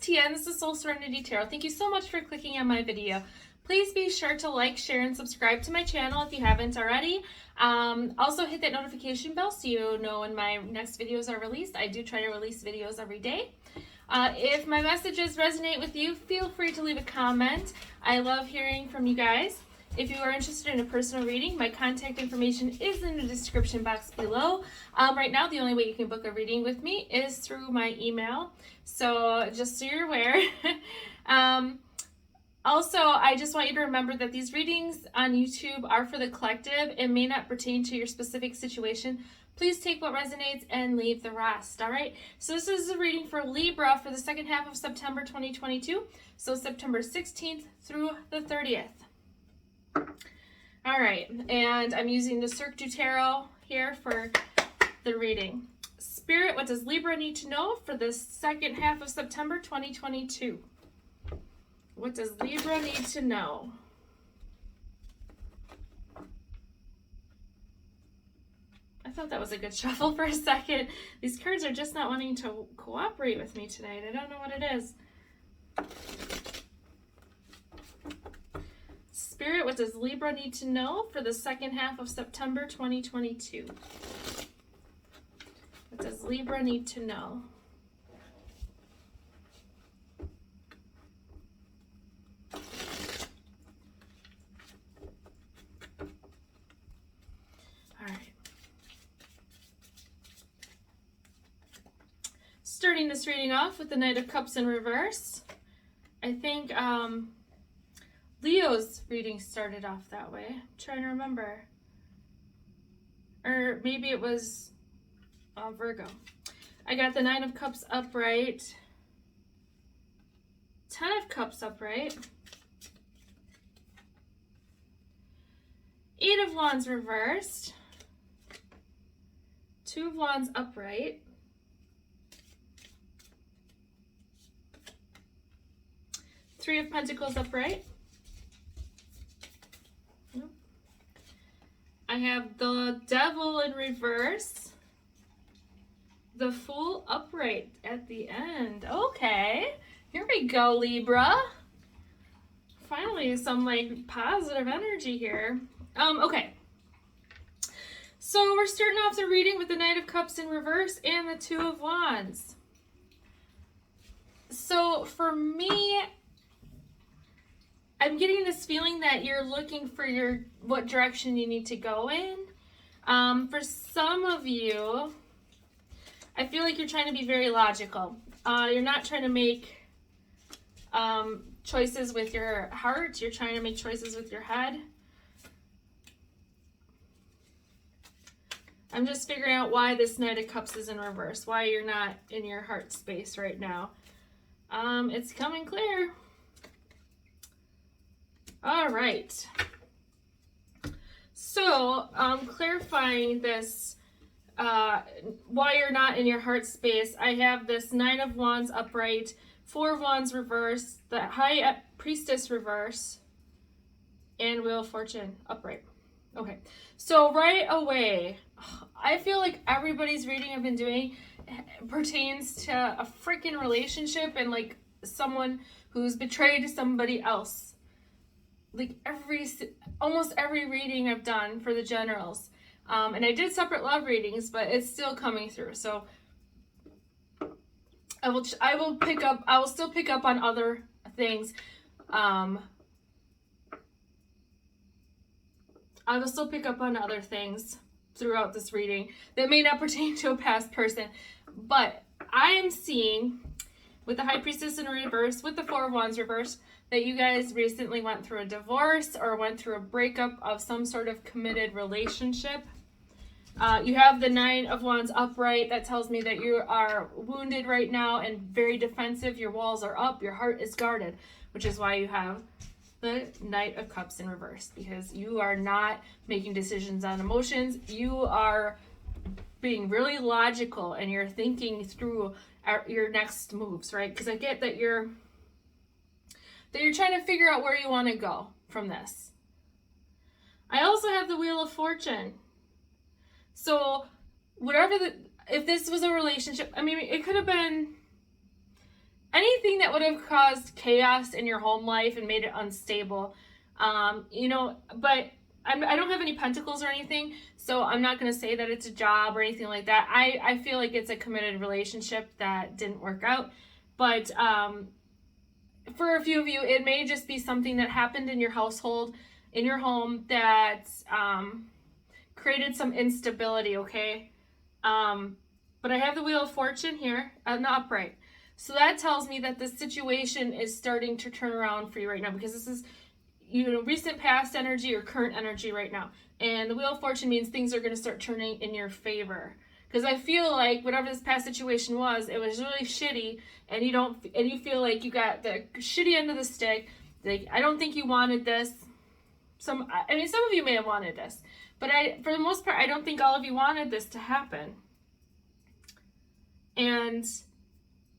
Tia, and this is Soul Serenity Tarot. Thank you so much for clicking on my video. Please be sure to like, share, and subscribe to my channel if you haven't already. Also hit that notification bell so you know when my next videos are released. I do try to release videos every day. If my messages resonate with you, feel free to leave a comment. I love hearing from you guys. If you are interested in a personal reading, my contact information is in the description box below. Right now, the only way you can book a reading with me is through my email. So just so you're aware. Also, I just want you to remember that these readings on YouTube are for the collective. It may not pertain to your specific situation. Please take what resonates and leave the rest, all right? So this is a reading for Libra for the second half of September 2022. So September 16th through the 30th. All right, and I'm using the Cirque du Tarot here for the reading. Spirit, what does Libra need to know for the second half of September 2022? What does Libra need to know? I thought that was a good shuffle for a second. These cards are just not wanting to cooperate with me tonight. I don't know what it is. Spirit, what does Libra need to know for the second half of September 2022? What does Libra need to know? All right. Starting this reading off with the Knight of Cups in reverse. I think Leo's reading started off that way. I'm trying to remember. Or maybe it was Virgo. I got the Nine of Cups upright. 10 of Cups upright. 8 of Wands reversed. 2 of Wands upright. 3 of Pentacles upright. I have the Devil in reverse. The Fool upright at the end. Okay, here we go, Libra. Finally, some like positive energy here. Okay. So we're starting off the reading with the Knight of Cups in reverse and the 2 of Wands. So for me, I'm getting this feeling that you're looking for what direction you need to go in. For some of you, I feel like you're trying to be very logical. You're not trying to make choices with your heart. You're trying to make choices with your head. I'm just figuring out why this Knight of Cups is in reverse. Why you're not in your heart space right now. It's coming clear. All right. So, clarifying this, why you're not in your heart space, I have this 9 of Wands upright, 4 of Wands reverse, the High Priestess reverse, and Wheel of Fortune upright. Okay, so right away, I feel like everybody's reading I've been doing pertains to a freaking relationship and like someone who's betrayed somebody else. Like almost every reading I've done for the generals. And I did separate love readings, but it's still coming through. So I will still pick up on other things. I will still pick up on other things throughout this reading that may not pertain to a past person. But I am seeing with the High Priestess in reverse, with the 4 of Wands reverse, that you guys recently went through a divorce or went through a breakup of some sort of committed relationship. You have the 9 of Wands upright. That tells me that you are wounded right now and very defensive. Your walls are up. Your heart is guarded, which is why you have the Knight of Cups in reverse, because you are not making decisions on emotions. You are being really logical and you're thinking through your next moves, right? Because I get that you're trying to figure out where you want to go from this. I also have the Wheel of Fortune. So whatever if this was a relationship, I mean, it could have been anything that would have caused chaos in your home life and made it unstable. You know, but I don't have any pentacles or anything, so I'm not going to say that it's a job or anything like that. I feel like it's a committed relationship that didn't work out. But for a few of you, it may just be something that happened in your household, in your home, that created some instability, okay? But I have the Wheel of Fortune here on the upright. So that tells me that the situation is starting to turn around for you right now, because this is, you know, recent past energy or current energy right now. And the Wheel of Fortune means things are going to start turning in your favor. Because I feel like whatever this past situation was, it was really shitty, and you feel like you got the shitty end of the stick. Like, I don't think you wanted this. Some of you may have wanted this, but for the most part, I don't think all of you wanted this to happen. And,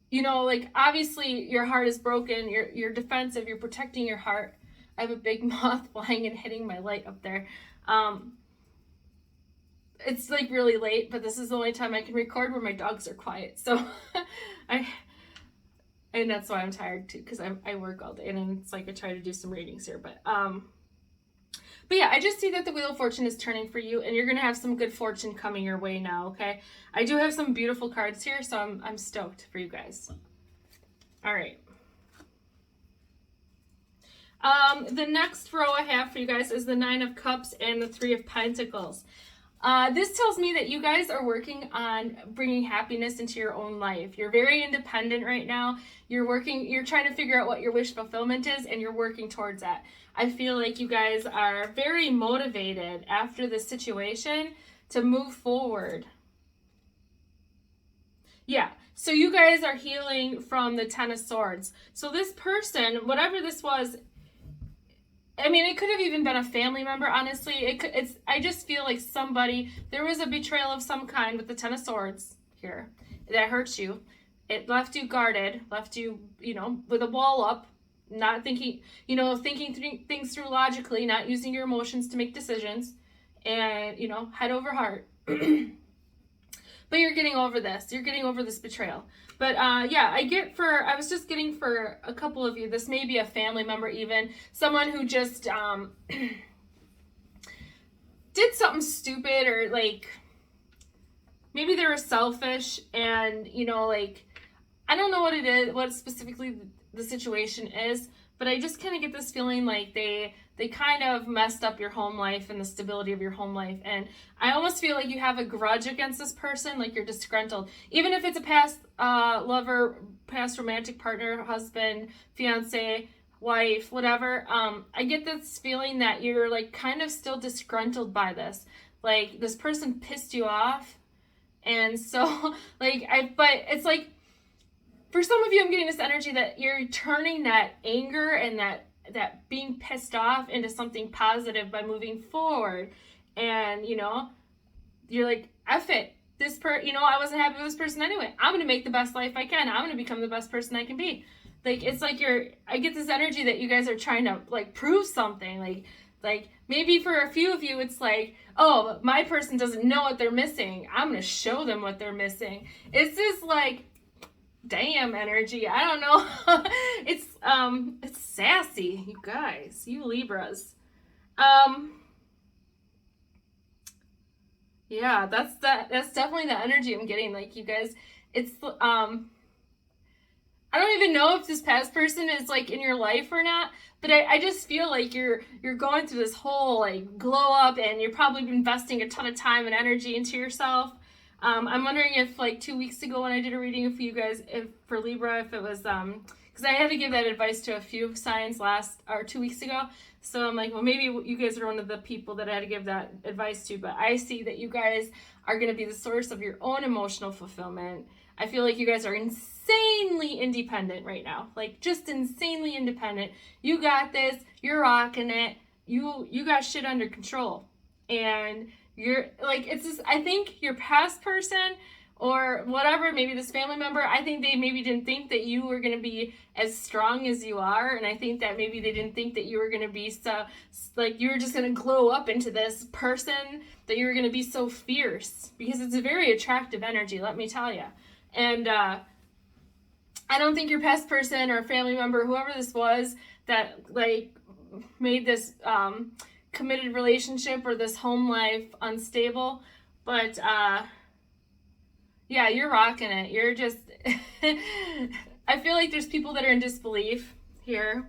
you know, like, obviously your heart is broken. You're defensive. You're protecting your heart. I have a big moth flying and hitting my light up there. It's like really late, but this is the only time I can record where my dogs are quiet. So and that's why I'm tired too, because I work all day, and it's like I try to do some readings here. But yeah, I just see that the Wheel of Fortune is turning for you, and you're gonna have some good fortune coming your way now. Okay, I do have some beautiful cards here, so I'm stoked for you guys. All right. The next row I have for you guys is the Nine of Cups and the Three of Pentacles. This tells me that you guys are working on bringing happiness into your own life. You're very independent right now. You're trying to figure out what your wish fulfillment is, and you're working towards that. I feel like you guys are very motivated after this situation to move forward. Yeah, so you guys are healing from the Ten of Swords. So this person, whatever this was, I mean, it could have even been a family member, honestly. I just feel like there was a betrayal of some kind with the Ten of Swords here that hurt you. It left you guarded, left you, you know, with a wall up, not thinking, you know, thinking things through logically, not using your emotions to make decisions, and, you know, head over heart. But you're getting over this. You're getting over this betrayal. But yeah, I was just getting for a couple of you, this may be a family member even, someone who just did something stupid, or like, maybe they were selfish, and, you know, like, I don't know what it is, what specifically the situation is, but I just kind of get this feeling like they kind of messed up your home life and the stability of your home life. And I almost feel like you have a grudge against this person, like you're disgruntled. Even if it's a past lover, past romantic partner, husband, fiance, wife, whatever, I get this feeling that you're like kind of still disgruntled by this. Like, this person pissed you off. And so, like, but it's like, for some of you, I'm getting this energy that you're turning that anger and that being pissed off into something positive by moving forward. And, you know, you're like, F it. You know, I wasn't happy with this person anyway. I'm going to make the best life I can. I'm going to become the best person I can be. Like, it's like I get this energy that you guys are trying to, like, prove something. Like maybe for a few of you, it's like, oh, my person doesn't know what they're missing. I'm going to show them what they're missing. It's this, like, damn energy. I don't know. It's sassy, you guys, you Libras. Yeah, that's definitely the energy I'm getting. Like, you guys, it's I don't even know if this past person is, like, in your life or not, but I just feel like you're going through this whole, like, glow up, and you're probably investing a ton of time and energy into yourself. I'm wondering if, like, 2 weeks ago when I did a reading for you guys, for Libra, if it was, because I had to give that advice to a few signs 2 weeks ago. So I'm like, well, maybe you guys are one of the people that I had to give that advice to. But I see that you guys are going to be the source of your own emotional fulfillment. I feel like you guys are insanely independent right now. Like, just insanely independent. You got this. You're rocking it. You got shit under control. And you're like, it's just, I think your past person or whatever, maybe this family member, I think they maybe didn't think that you were going to be as strong as you are. And I think that maybe they didn't think that you were going to be so, like, you were just going to glow up into this person, that you were going to be so fierce, because it's a very attractive energy, let me tell you. And I I don't think your past person or family member, whoever this was that like made this committed relationship or this home life unstable, but yeah, you're rocking it. You're just I feel like there's people that are in disbelief here.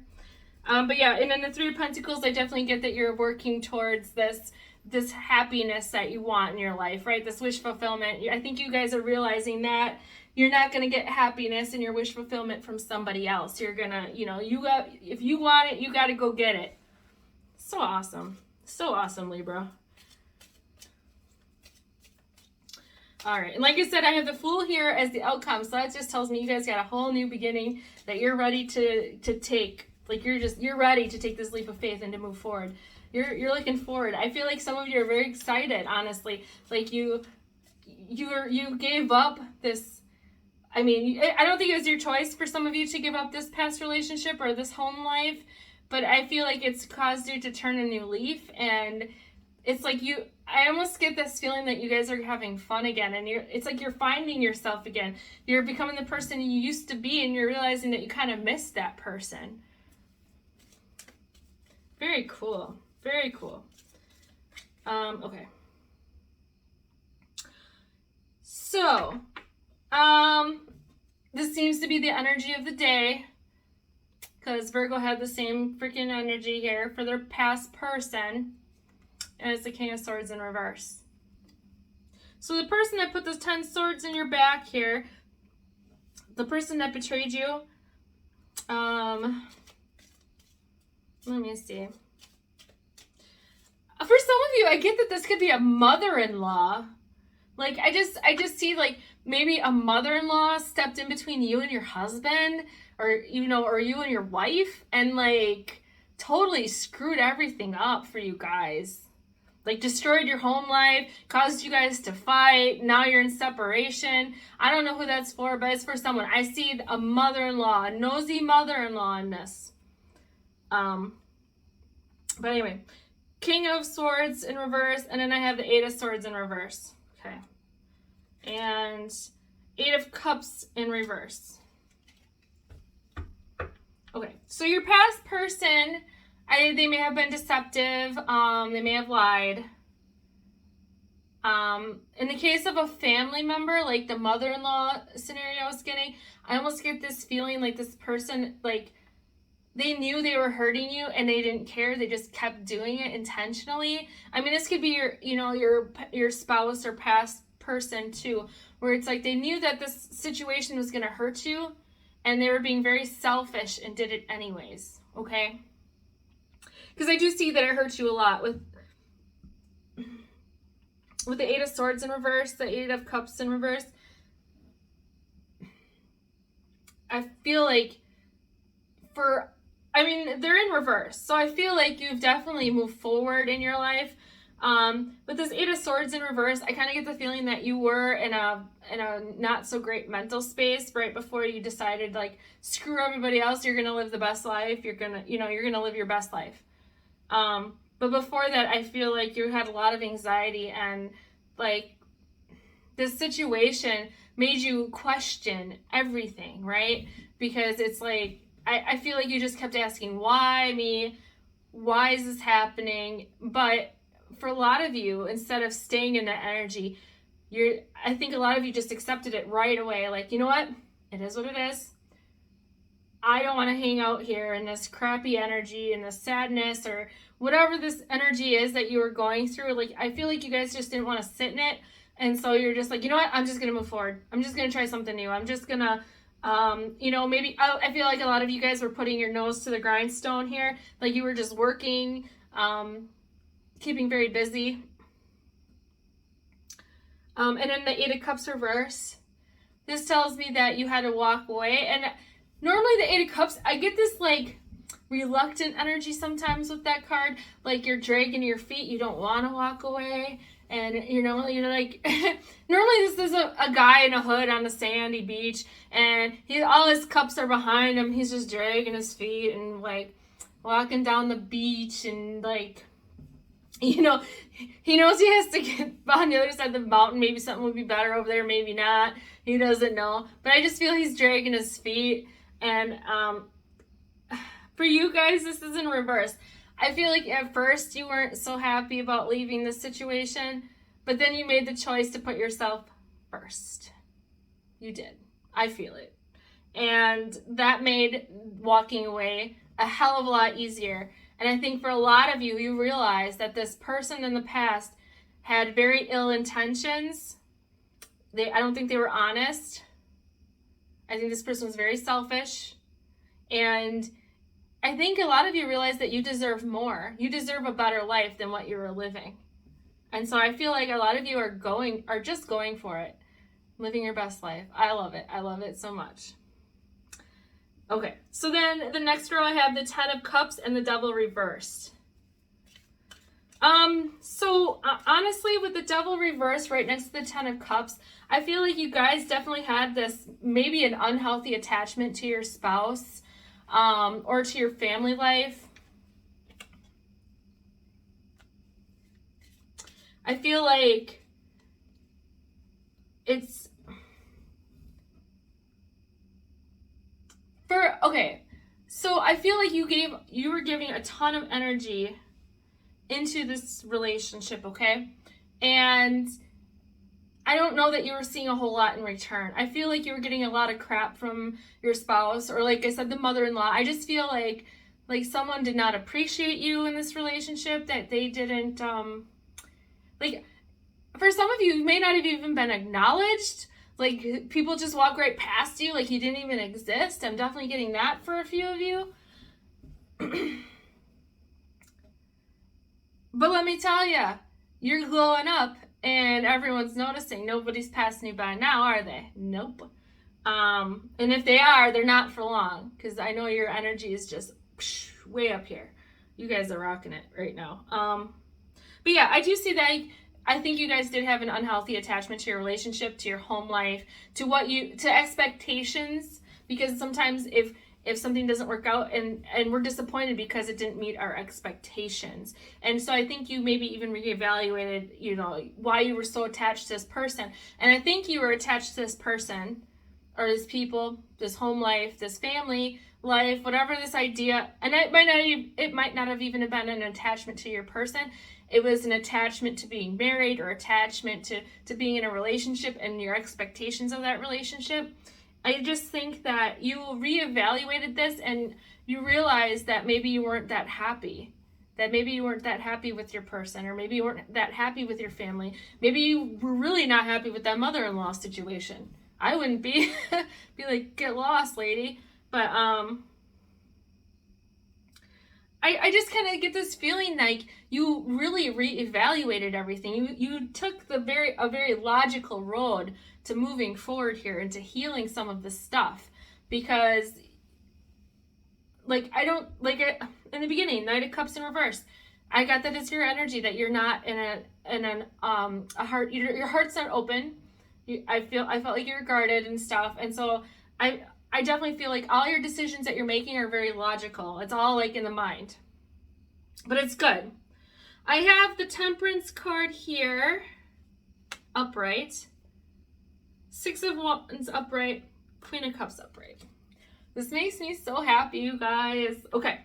But yeah, and in the Three of Pentacles, I definitely get that you're working towards this happiness that you want in your life, right? This wish fulfillment. I think you guys are realizing that you're not going to get happiness and your wish fulfillment from somebody else. You're going to, if you want it, you got to go get it. So awesome. So awesome, Libra. All right. And like I said, I have the Fool here as the outcome. So that just tells me you guys got a whole new beginning that you're ready to take. Like you're ready to take this leap of faith and to move forward. You're looking forward. I feel like some of you are very excited, honestly. Like you gave up this. I mean, I don't think it was your choice for some of you to give up this past relationship or this home life, but I feel like it's caused you to turn a new leaf, and it's like I almost get this feeling that you guys are having fun again, and it's like you're finding yourself again. You're becoming the person you used to be, and you're realizing that you kind of missed that person. Very cool. Very cool. Okay. So, this seems to be the energy of the day, because Virgo had the same freaking energy here for their past person, and it's the King of Swords in reverse. So the person that put those 10 swords in your back here, the person that betrayed you, let me see. For some of you, I get that this could be a mother-in-law. Like, I just see, like, maybe a mother-in-law stepped in between you and your husband, or, or you and your wife, and, like, totally screwed everything up for you guys. Like, destroyed your home life, caused you guys to fight, now you're in separation. I don't know who that's for, but it's for someone. I see a mother-in-law, a nosy mother-in-law in this. But anyway, King of Swords in reverse, and then I have the Eight of Swords in reverse. Okay. And Eight of Cups in reverse. Okay, so your past person, they may have been deceptive, they may have lied. In the case of a family member, like the mother-in-law scenario I was getting, I almost get this feeling like this person, like, they knew they were hurting you and they didn't care. They just kept doing it intentionally. I mean, this could be your spouse or past person too, where it's like they knew that this situation was going to hurt you and they were being very selfish and did it anyways, okay? Because I do see that it hurts you a lot with the Eight of Swords in reverse, the Eight of Cups in reverse. I feel like they're in reverse. So I feel like you've definitely moved forward in your life. With this Eight of Swords in reverse, I kind of get the feeling that you were in a not so great mental space right before you decided, like, screw everybody else. You're going to live the best life. You're going to live your best life. But before that, I feel like you had a lot of anxiety, and, like, this situation made you question everything, right? Because it's like, I feel like you just kept asking, why me? Why is this happening? But for a lot of you, instead of staying in that energy, I think a lot of you just accepted it right away. Like, you know what? It is what it is. I don't want to hang out here in this crappy energy and this sadness or whatever this energy is that you were going through. Like, I feel like you guys just didn't want to sit in it. And so you're just like, you know what? I'm just going to move forward. I'm just going to try something new. I'm just going to, maybe I feel like a lot of you guys were putting your nose to the grindstone here. Like, you were just working, keeping very busy. And then the Eight of Cups reverse. This tells me that you had to walk away. And normally the Eight of Cups, I get this, like, reluctant energy sometimes with that card. Like, you're dragging your feet. You don't want to walk away. And, you're like, normally this is a guy in a hood on a sandy beach, and all his cups are behind him. He's just dragging his feet and, like, walking down the beach, and, like, he knows he has to get on the other side of the mountain. Maybe something would be better over there, maybe not. He doesn't know. But I just feel he's dragging his feet. And for you guys, this is in reverse. I feel like at first you weren't so happy about leaving this situation, but then you made the choice to put yourself first. You did. I feel it. And that made walking away a hell of a lot easier. And I think for a lot of you, you realize that this person in the past had very ill intentions. I don't think they were honest. I think this person was very selfish. And I think a lot of you realize that you deserve more. You deserve a better life than what you were living. And so I feel like a lot of you are just going for it. Living your best life. I love it. I love it so much. Okay, so then the next row I have the 10 of Cups and the Devil reversed. Honestly, with the Devil reversed right next to the 10 of Cups, I feel like you guys definitely had this, maybe an unhealthy attachment to your spouse, or to your family life. I feel like it's so I feel like you were giving a ton of energy into this relationship, okay? And I don't know that you were seeing a whole lot in return. I feel like you were getting a lot of crap from your spouse, or like I said, the mother-in-law. I just feel like someone did not appreciate you in this relationship, that they didn't, like, for some of you, you may not have even been acknowledged. Like, people just walk right past you like you didn't even exist. I'm definitely getting that for a few of you. But let me tell you, you're glowing up and everyone's noticing. Nobody's passing you by now, are they? Nope. And if they are, they're not for long, because I know your energy is just way up here. You guys are rocking it right now. But yeah, I do see that. I think you guys did have an unhealthy attachment to your relationship, to your home life, to expectations, because sometimes if something doesn't work out and we're disappointed because it didn't meet our expectations. And so I think you maybe even reevaluated, why you were so attached to this person. And I think you were attached to this person or this people, this home life, this family life, whatever this idea. And it might not have even been an attachment to your person. It was an attachment to being married, or attachment to being in a relationship and your expectations of that relationship. I just think that you reevaluated this and you realized that maybe you weren't that happy. That maybe you weren't that happy with your person, or maybe you weren't that happy with your family. Maybe you were really not happy with that mother-in-law situation. I wouldn't be. Be like, get lost, lady. But I just kind of get this feeling like you really reevaluated everything. You took a very logical road to moving forward here and to healing some of this stuff, because in the beginning, Knight of Cups in reverse, I got that it's your energy, that you're not in a heart, your heart's not open. I felt like you're guarded and stuff, and so I definitely feel like all your decisions that you're making are very logical. It's all like in the mind. But it's good. I have the Temperance card here, upright. 6 of Wands upright. Queen of Cups upright. This makes me so happy, you guys. Okay.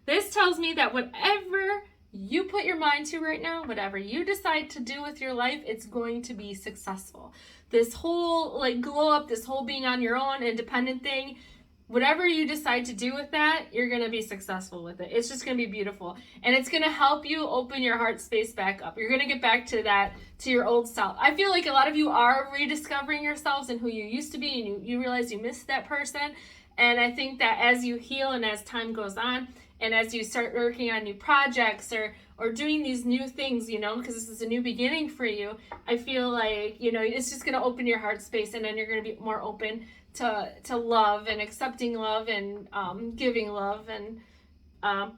This tells me that whatever you put your mind to right now, whatever you decide to do with your life, it's going to be successful. This whole glow up, this whole being on your own independent thing, whatever you decide to do with that, you're going to be successful with it. It's just going to be beautiful. And it's going to help you open your heart space back up. You're going to get back to your old self. I feel like a lot of you are rediscovering yourselves and who you used to be, and you realize you missed that person. And I think that as you heal and as time goes on, and as you start working on new projects or doing these new things, because this is a new beginning for you, I feel like, it's just going to open your heart space, and then you're going to be more open to love and accepting love and giving love, and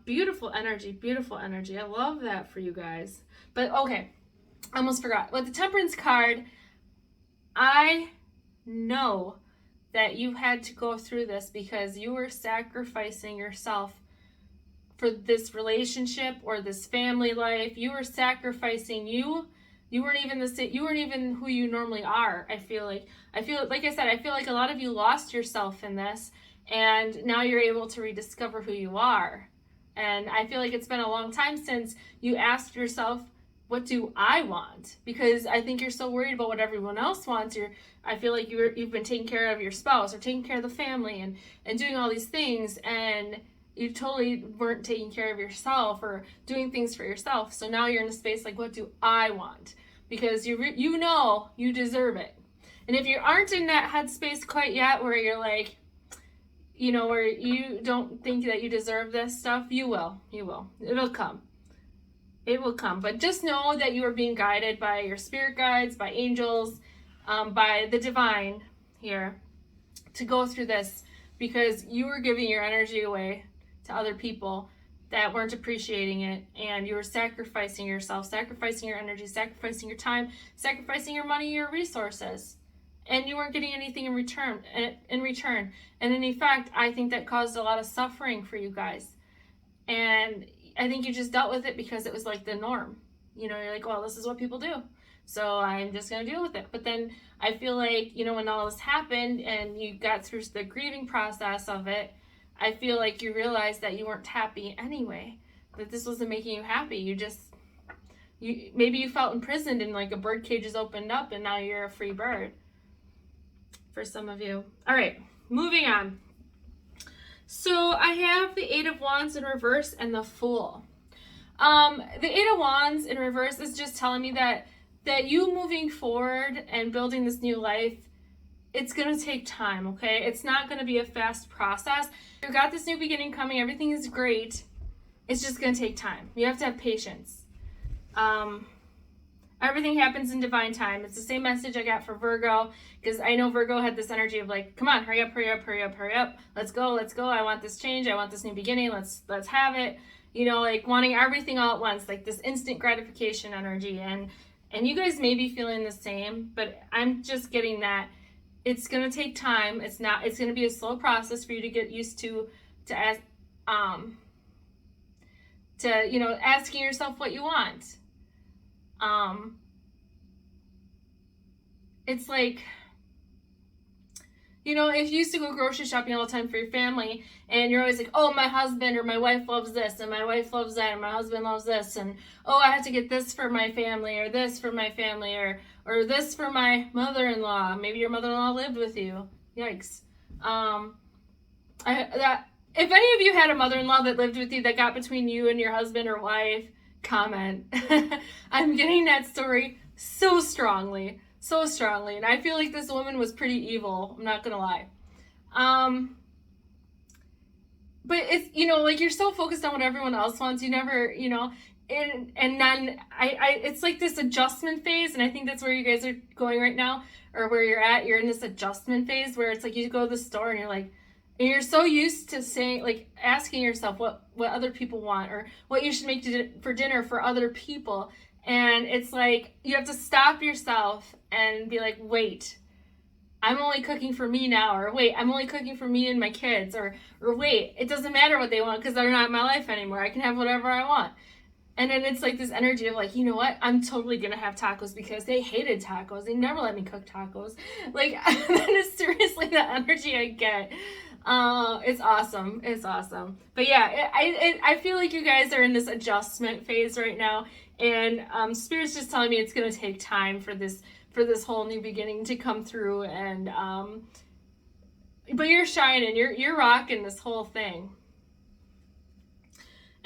beautiful energy. I love that for you guys. But okay, I almost forgot. With the Temperance card, I know that you had to go through this because you were sacrificing yourself for this relationship or this family life. You were sacrificing you. You weren't even who you normally are. I feel like I feel like a lot of you lost yourself in this, and now you're able to rediscover who you are. And I feel like it's been a long time since you asked yourself, what do I want? Because I think you're so worried about what everyone else wants. I feel like you've been taking care of your spouse or taking care of the family and doing all these things, and you totally weren't taking care of yourself or doing things for yourself. So now you're in a space like, what do I want? Because you know you deserve it. And if you aren't in that headspace quite yet, where you're like, where you don't think that you deserve this stuff, you will. It'll come. It will come. But just know that you are being guided by your spirit guides, by angels, by the divine here to go through this, because you were giving your energy away to other people that weren't appreciating it, and you were sacrificing yourself, sacrificing your energy, sacrificing your time, sacrificing your money, your resources, and you weren't getting anything in return. And in fact, I think that caused a lot of suffering for you guys. And I think you just dealt with it because it was like the norm. You're like, well, this is what people do, so I'm just going to deal with it. But then I feel like, when all this happened and you got through the grieving process of it, I feel like you realized that you weren't happy anyway, that this wasn't making you happy. Maybe you felt imprisoned and like a bird cage is opened up and now you're a free bird for some of you. All right, moving on. So I have the Eight of Wands in reverse and the Fool. The Eight of Wands in reverse is just telling me that you moving forward and building this new life, it's going to take time, okay? It's not going to be a fast process. You've got this new beginning coming. Everything is great. It's just going to take time. You have to have patience. Everything happens in divine time. It's the same message I got for Virgo, because I know Virgo had this energy of like, come on, hurry up, hurry up, hurry up, hurry up. Let's go. I want this change. I want this new beginning. Let's have it. Like wanting everything all at once, like this instant gratification energy. And you guys may be feeling the same, but I'm just getting that it's going to take time. It's going to be a slow process for you to get used to asking yourself what you want. It's like, if you used to go grocery shopping all the time for your family and you're always like, oh, my husband or my wife loves this and my wife loves that and my husband loves this, and oh, I have to get this for my family or this for my family or this for my mother-in-law. Maybe your mother-in-law lived with you. Yikes. If any of you had a mother-in-law that lived with you that got between you and your husband or wife, comment. I'm getting that story so strongly, and I feel like this woman was pretty evil. I'm not gonna lie. But it's, like you're so focused on what everyone else wants, you never, and then it's like this adjustment phase, and I think that's where you guys are going right now, or where you're at. You're in this adjustment phase where it's like you go to the store and you're like, and you're so used to saying, like, asking yourself what other people want or what you should make for dinner for other people. And it's like you have to stop yourself and be like, wait, I'm only cooking for me now, or wait, I'm only cooking for me and my kids, or wait, it doesn't matter what they want because they're not in my life anymore. I can have whatever I want. And then it's like this energy of like, you know what? I'm totally going to have tacos because they hated tacos. They never let me cook tacos. Like, that is seriously the energy I get. It's awesome. It's awesome. But yeah, I feel like you guys are in this adjustment phase right now. And Spirit's just telling me it's going to take time for this whole new beginning to come through. And but you're shining. You're rocking this whole thing.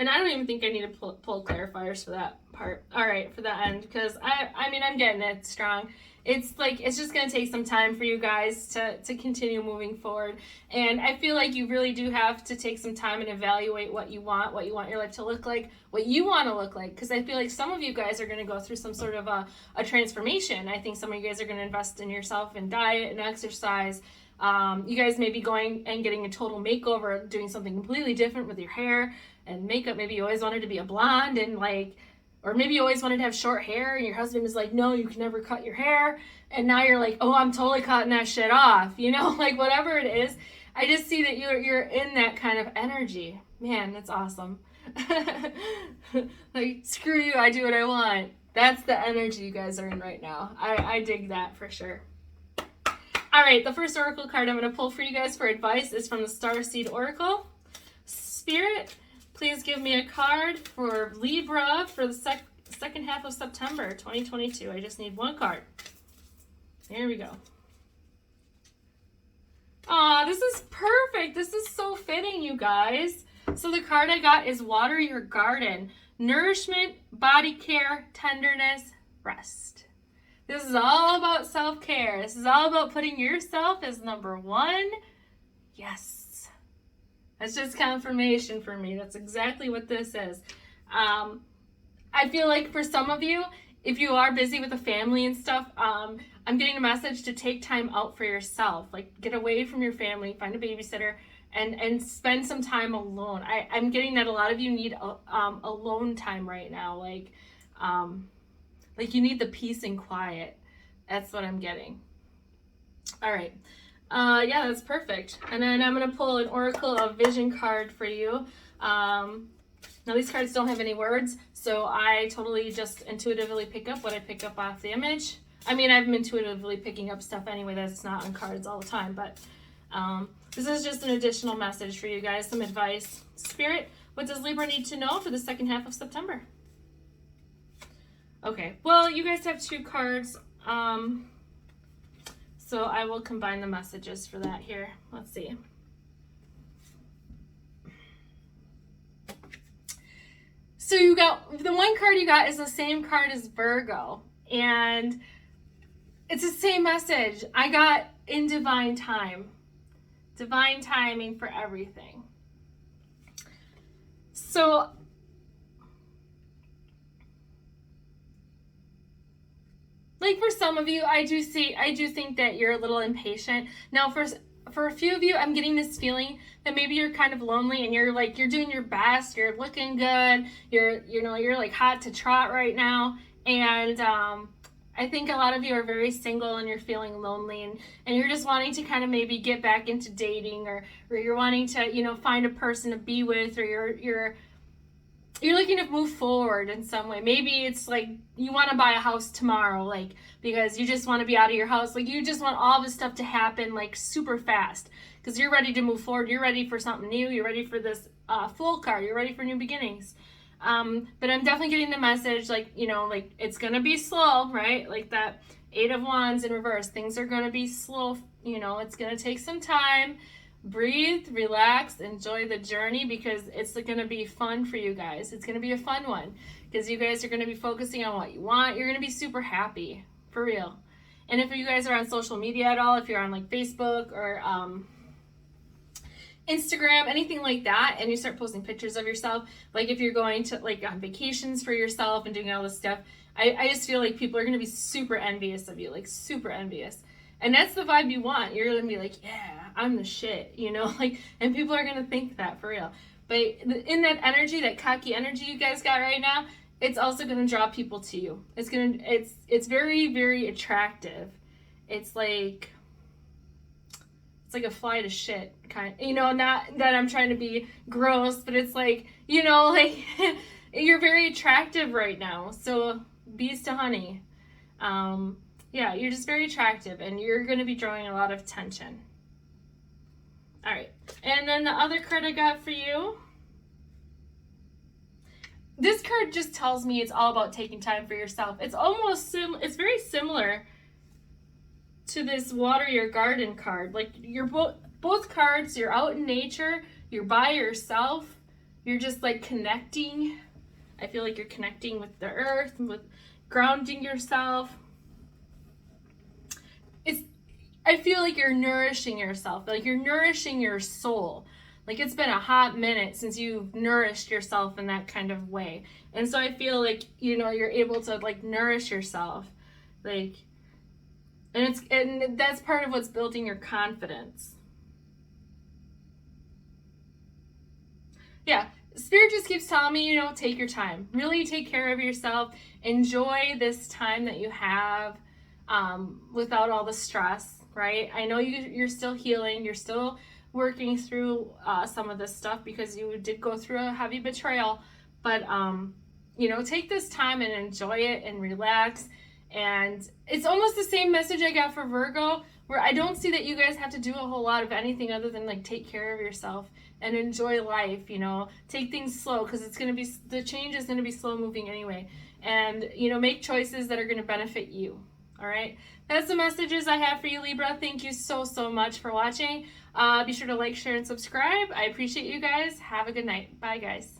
And I don't even think I need to pull clarifiers for that part. All right, for the end, because I mean, I'm getting it strong. It's like, it's just going to take some time for you guys to continue moving forward. And I feel like you really do have to take some time and evaluate what you want your life to look like, what you want to look like. Because I feel like some of you guys are going to go through some sort of a transformation. I think some of you guys are going to invest in yourself and diet and exercise. You guys may be going and getting a total makeover, doing something completely different with your hair and makeup. Maybe you always wanted to be a blonde and like, or maybe you always wanted to have short hair and your husband is like, no, you can never cut your hair. And now you're like, oh, I'm totally cutting that shit off. Like whatever it is. I just see that you're in that kind of energy. Man, that's awesome. Like, screw you, I do what I want. That's the energy you guys are in right now. I dig that for sure. All right, the first oracle card I'm going to pull for you guys for advice is from the Starseed Oracle. Spirit, please give me a card for Libra for the second half of September 2022. I just need one card. Here we go. Aw, this is perfect. This is so fitting, you guys. So the card I got is Water Your Garden. Nourishment, body care, tenderness, rest. This is all about self-care. This is all about putting yourself as number one. Yes. That's just confirmation for me. That's exactly what this is. I feel like for some of you, if you are busy with the family and stuff, I'm getting a message to take time out for yourself. Like, get away from your family, find a babysitter, and spend some time alone. I'm getting that a lot of you need alone time right now. Like you need the peace and quiet. That's what I'm getting. All right. Yeah, that's perfect. And then I'm going to pull an Oracle of Vision card for you. Now, these cards don't have any words, so I totally just intuitively pick up what I pick up off the image. I mean, I'm intuitively picking up stuff anyway that's not on cards all the time, but this is just an additional message for you guys, some advice. Spirit, what does Libra need to know for the second half of September? Okay, well, you guys have two cards, so I will combine the messages for that here. Let's see. So you got, the one card you got is the same card as Virgo, and it's the same message. I got in divine time. Divine timing for everything. So like for some of you, I do think that you're a little impatient. Now for a few of you, I'm getting this feeling that maybe you're kind of lonely and you're doing your best, you're looking good, you're like hot to trot right now, and I think a lot of you are very single and you're feeling lonely, and you're just wanting to kind of maybe get back into dating, or you're wanting to, find a person to be with, or you're looking to move forward in some way. Maybe it's like you want to buy a house tomorrow, like, because you just want to be out of your house. Like, you just want all this stuff to happen like super fast because you're ready to move forward. You're ready for something new. You're ready for this Fool card. You're ready for new beginnings. But I'm definitely getting the message, like, like it's going to be slow, right? Like that 8 of Wands in reverse. Things are going to be slow. It's going to take some time. Breathe, relax, enjoy the journey, because it's going to be fun for you guys. It's going to be a fun one because you guys are going to be focusing on what you want. You're going to be super happy, for real. And if you guys are on social media at all, if you're on like Facebook or Instagram, anything like that, and you start posting pictures of yourself, like if you're going to like on vacations for yourself and doing all this stuff, I just feel like people are going to be super envious of you, like super envious. And that's the vibe you want. You're going to be like, yeah, I'm the shit, like, and people are going to think that for real. But in that energy, that cocky energy you guys got right now, it's also going to draw people to you. It's very, very attractive. It's like a fly to shit kind, not that I'm trying to be gross, but it's like, like you're very attractive right now. So bees to honey. Yeah, you're just very attractive, and you're going to be drawing a lot of attention. All right, and then the other card I got for you, this card just tells me it's all about taking time for yourself. It's almost it's very similar to this Water Your Garden card. Like, you're both cards, you're out in nature, you're by yourself, you're just like connecting. I feel like you're connecting with the earth, with grounding yourself. I feel like you're nourishing yourself, like you're nourishing your soul. Like, it's been a hot minute since you've nourished yourself in that kind of way. And so I feel like, you're able to like nourish yourself. Like, and that's part of what's building your confidence. Yeah, Spirit just keeps telling me, take your time. Really take care of yourself. Enjoy this time that you have without all the stress. Right? I know you're still healing. You're still working through some of this stuff because you did go through a heavy betrayal. But, you know, take this time and enjoy it and relax. And it's almost the same message I got for Virgo, where I don't see that you guys have to do a whole lot of anything other than like take care of yourself and enjoy life, you know, take things slow because it's going to be, the change is going to be slow moving anyway. And, you know, make choices that are going to benefit you. All right. That's the messages I have for you, Libra. Thank you so, so much for watching. Be sure to like, share, and subscribe. I appreciate you guys. Have a good night. Bye, guys.